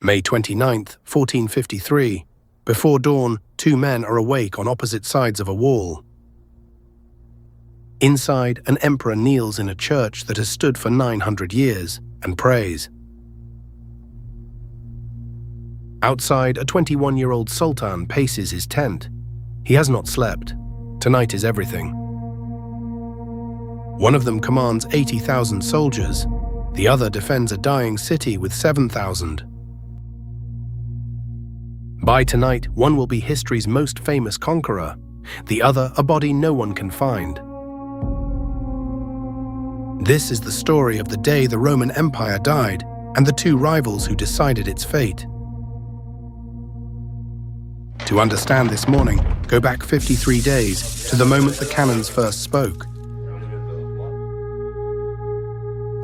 May 29th, 1453. Before dawn, two men are awake on opposite sides of a wall. Inside, an emperor kneels in a church that has stood for 900 years and prays. Outside, a 21-year-old sultan paces his tent. He has not slept. Tonight is everything. One of them commands 80,000 soldiers. The other defends a dying city with 7,000. By tonight, one will be history's most famous conqueror, the other a body no one can find. This is the story of the day the Roman Empire died and the two rivals who decided its fate. To understand this morning, go back 53 days to the moment the cannons first spoke.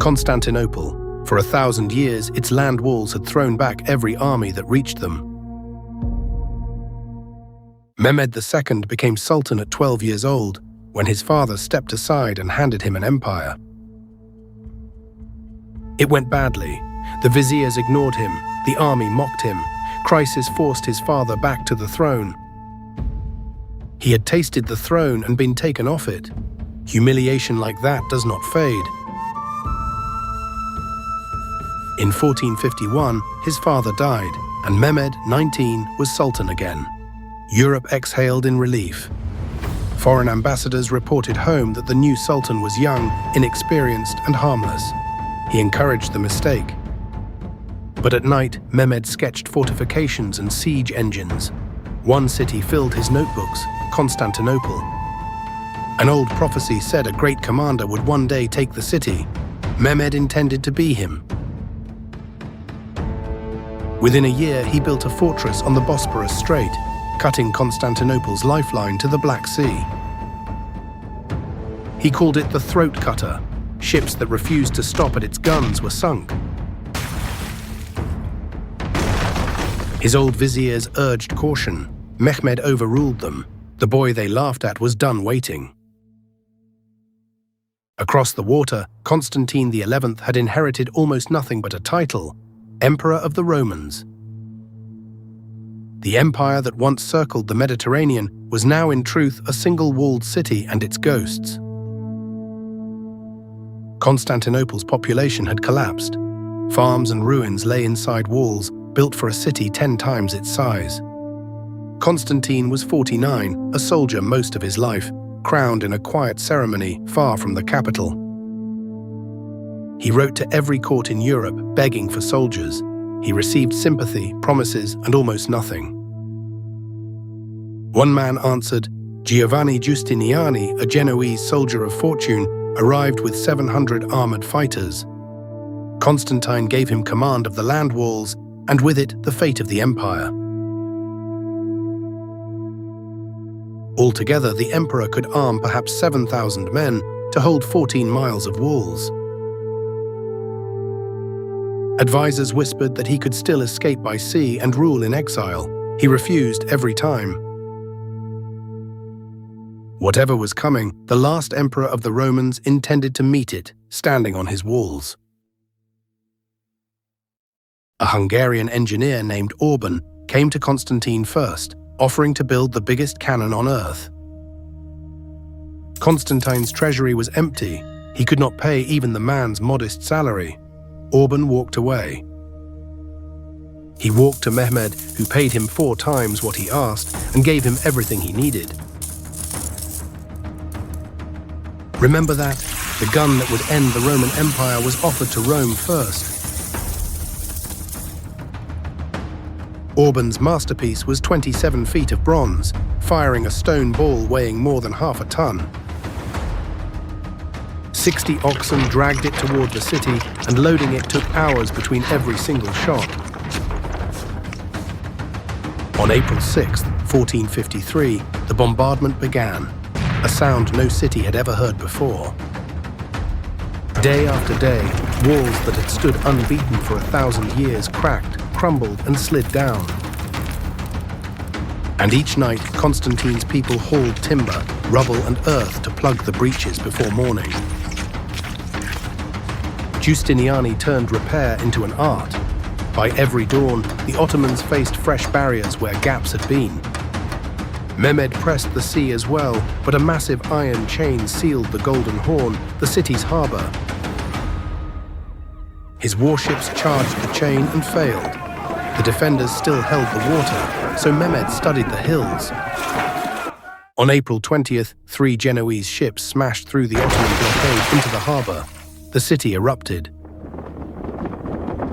Constantinople. For 1,000 years, its land walls had thrown back every army that reached them. Mehmed II became sultan at 12 years old, when his father stepped aside and handed him an empire. It went badly. The viziers ignored him, the army mocked him. Crisis forced his father back to the throne. He had tasted the throne and been taken off it. Humiliation like that does not fade. In 1451, his father died, and Mehmed, 19, was sultan again. Europe exhaled in relief. Foreign ambassadors reported home that the new sultan was young, inexperienced, and harmless. He encouraged the mistake. But at night, Mehmed sketched fortifications and siege engines. One city filled his notebooks, Constantinople. An old prophecy said a great commander would one day take the city. Mehmed intended to be him. Within a year, he built a fortress on the Bosporus Strait, cutting Constantinople's lifeline to the Black Sea. He called it the Throat Cutter. Ships that refused to stop at its guns were sunk. His old viziers urged caution. Mehmed overruled them. The boy they laughed at was done waiting. Across the water, Constantine XI had inherited almost nothing but a title, Emperor of the Romans. The empire that once circled the Mediterranean was now in truth a single-walled city and its ghosts. Constantinople's population had collapsed. Farms and ruins lay inside walls, built for a city 10 times its size. Constantine was 49, a soldier most of his life, crowned in a quiet ceremony far from the capital. He wrote to every court in Europe, begging for soldiers. He received sympathy, promises, and almost nothing. One man answered, Giovanni Giustiniani, a Genoese soldier of fortune, arrived with 700 armored fighters. Constantine gave him command of the land walls, and with it the fate of the empire. Altogether, the emperor could arm perhaps 7,000 men to hold 14 miles of walls. Advisors whispered that he could still escape by sea and rule in exile. He refused every time. Whatever was coming, the last emperor of the Romans intended to meet it, standing on his walls. A Hungarian engineer named Orban came to Constantine first, offering to build the biggest cannon on earth. Constantine's treasury was empty. He could not pay even the man's modest salary. Orban walked away. He walked to Mehmed, who paid him 4 times what he asked and gave him everything he needed. Remember that? The gun that would end the Roman Empire was offered to Rome first. Orban's masterpiece was 27 feet of bronze, firing a stone ball weighing more than half a ton. 60 oxen dragged it toward the city, and loading it took hours between every single shot. On April 6, 1453, the bombardment began, a sound no city had ever heard before. Day after day, walls that had stood unbeaten for 1,000 years cracked, crumbled, and slid down. And each night, Constantine's people hauled timber, rubble, and earth to plug the breaches before morning. Giustiniani turned repair into an art. By every dawn, the Ottomans faced fresh barriers where gaps had been. Mehmed pressed the sea as well, but a massive iron chain sealed the Golden Horn, the city's harbor. His warships charged the chain and failed. The defenders still held the water, so Mehmed studied the hills. On April 20th, 3 Genoese ships smashed through the Ottoman blockade into the harbor. The city erupted.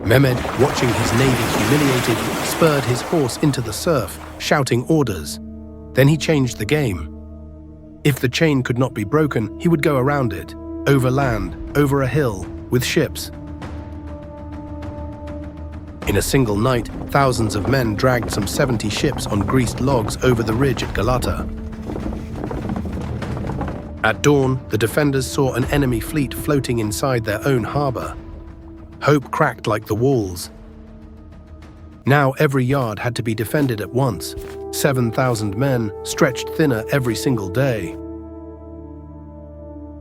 Mehmed, watching his navy humiliated, spurred his horse into the surf, shouting orders. Then he changed the game. If the chain could not be broken, he would go around it, over land, over a hill, with ships. In a single night, thousands of men dragged some 70 ships on greased logs over the ridge at Galata. At dawn, the defenders saw an enemy fleet floating inside their own harbor. Hope cracked like the walls. Now every yard had to be defended at once. 7,000 men, stretched thinner every single day.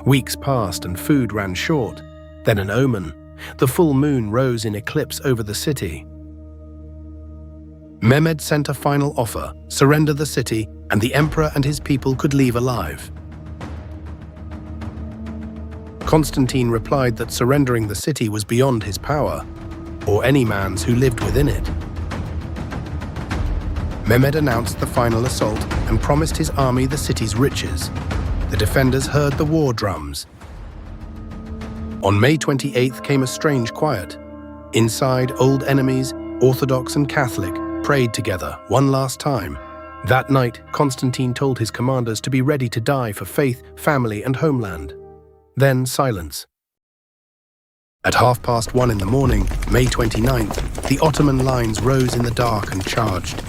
Weeks passed and food ran short. Then an omen. The full moon rose in eclipse over the city. Mehmed sent a final offer: surrender the city, and the emperor and his people could leave alive. Constantine replied that surrendering the city was beyond his power, or any man's who lived within it. Mehmed announced the final assault and promised his army the city's riches. The defenders heard the war drums. On May 28th came a strange quiet. Inside, old enemies, Orthodox and Catholic, prayed together one last time. That night, Constantine told his commanders to be ready to die for faith, family, and homeland. Then silence. At 1:30 in the morning, May 29th, the Ottoman lines rose in the dark and charged.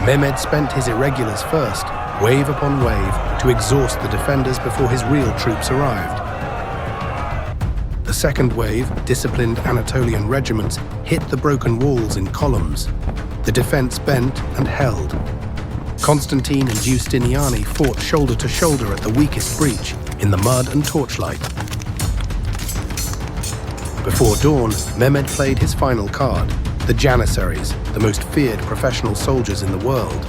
Mehmed spent his irregulars first, wave upon wave, to exhaust the defenders before his real troops arrived. The second wave, disciplined Anatolian regiments, hit the broken walls in columns. The defense bent and held. Constantine and Giustiniani fought shoulder to shoulder at the weakest breach, in the mud and torchlight. Before dawn, Mehmed played his final card: the Janissaries, the most feared professional soldiers in the world.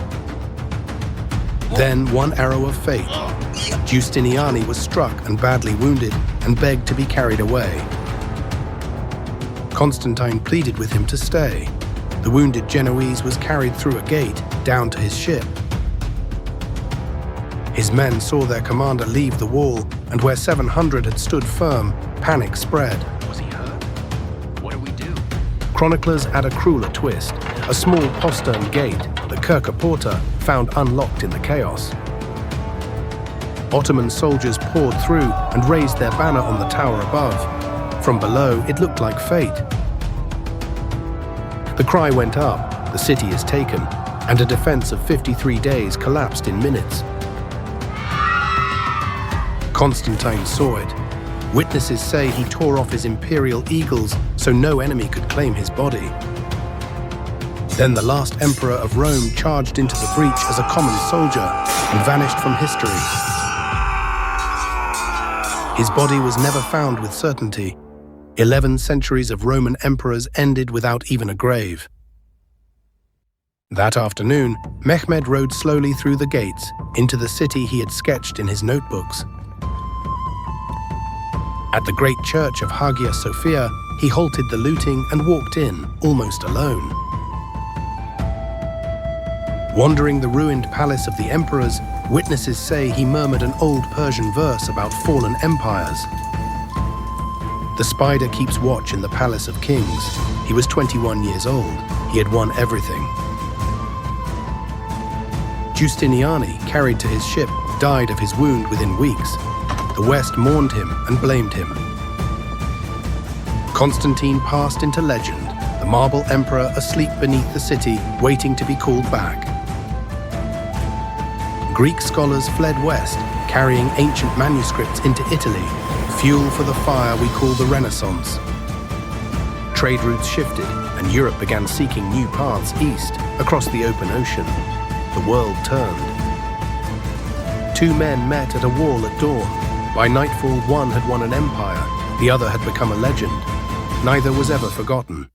Then one arrow of fate. Giustiniani was struck and badly wounded and begged to be carried away. Constantine pleaded with him to stay. The wounded Genoese was carried through a gate down to his ship. His men saw their commander leave the wall, and where 700 had stood firm, panic spread. Was he hurt? What do we do? Chroniclers add a crueler twist: a small postern gate, the Kirka Porta, found unlocked in the chaos. Ottoman soldiers poured through and raised their banner on the tower above. From below, it looked like fate. The cry went up: the city is taken, and a defense of 53 days collapsed in minutes. Constantine saw it. Witnesses say he tore off his imperial eagles so no enemy could claim his body. Then the last emperor of Rome charged into the breach as a common soldier and vanished from history. His body was never found with certainty. 11 centuries of Roman emperors ended without even a grave. That afternoon, Mehmed rode slowly through the gates into the city he had sketched in his notebooks. At the great church of Hagia Sophia, he halted the looting and walked in, almost alone. Wandering the ruined palace of the emperors, witnesses say he murmured an old Persian verse about fallen empires. The spider keeps watch in the palace of kings. He was 21 years old. He had won everything. Giustiniani, carried to his ship, died of his wound within weeks. The West mourned him and blamed him. Constantine passed into legend, the marble emperor asleep beneath the city, waiting to be called back. Greek scholars fled west, carrying ancient manuscripts into Italy, fuel for the fire we call the Renaissance. Trade routes shifted, and Europe began seeking new paths east, across the open ocean. The world turned. Two men met at a wall at dawn. By nightfall, one had won an empire, the other had become a legend. neither was ever forgotten.